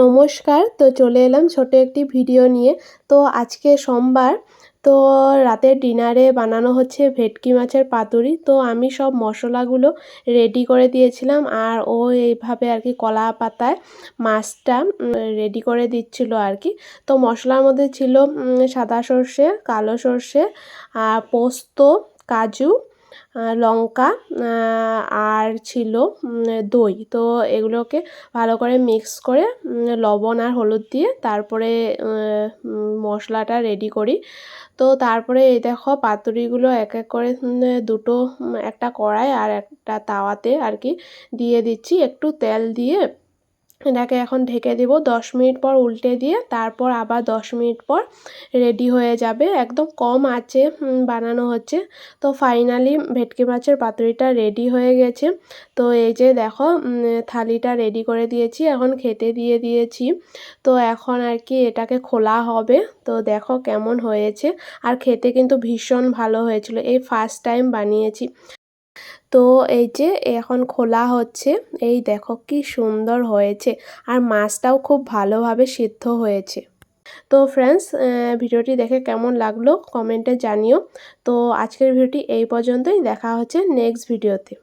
নমস্কার। তো চলে এলাম ছোট একটি ভিডিও নিয়ে। তো আজকে সোমবার, তো রাতের ডিনারে বানানো হচ্ছে ভেটকি মাছের পাতুরি। তো আমি সব মশলাগুলো রেডি করে দিয়েছিলাম, আর ও এইভাবে আর কি কলা পাতায় মাছটা রেডি করে দিচ্ছিল আর কি। তো মশলার মধ্যে ছিল সাদা সর্ষে, কালো সর্ষে, পোস্ত, কাজু, লঙ্কা, আর ছিল দই। তো এগুলোকে ভালো করে মিক্স করে লবণ আর হলুদ দিয়ে তারপরে মশলাটা রেডি করি। তো তারপরে এই দেখো পাতুরিগুলো এক এক করে দুটো একটা কড়াই আর একটা তাওয়াতে আর কি দিয়ে দিচ্ছি একটু তেল দিয়ে। এটাকে এখন ঢেকে দেব 10 মিনিট পর উল্টে দিয়ে, তারপর আবার 10 মিনিট পর রেডি হয়ে যাবে। একদম কম আঁচে বানানো হচ্ছে। তো ফাইনালি ভেটকি মাছের পাতুরিটা রেডি হয়ে গেছে। তো এই যে দেখো থালিটা রেডি করে দিয়েছি, এখন খেতে দিয়ে দিয়েছি। তো এখন আর কি এটাকে খোলা হবে। তো দেখো কেমন হয়েছে, আর খেতে কিন্তু ভীষণ ভালো হয়েছিল, এই ফার্স্ট টাইম বানিয়েছি। তো এই যে এখন খোলা হচ্ছে, এই দেখো কি সুন্দর হয়েছে, আর মাছটাও খুব ভালোভাবে সিদ্ধ হয়েছে। তো ফ্রেন্ডস, ভিডিওটি দেখে কেমন লাগলো কমেন্টে জানিও। তো আজকের ভিডিওটি এই পর্যন্তই, দেখা হচ্ছে নেক্সট ভিডিওতে।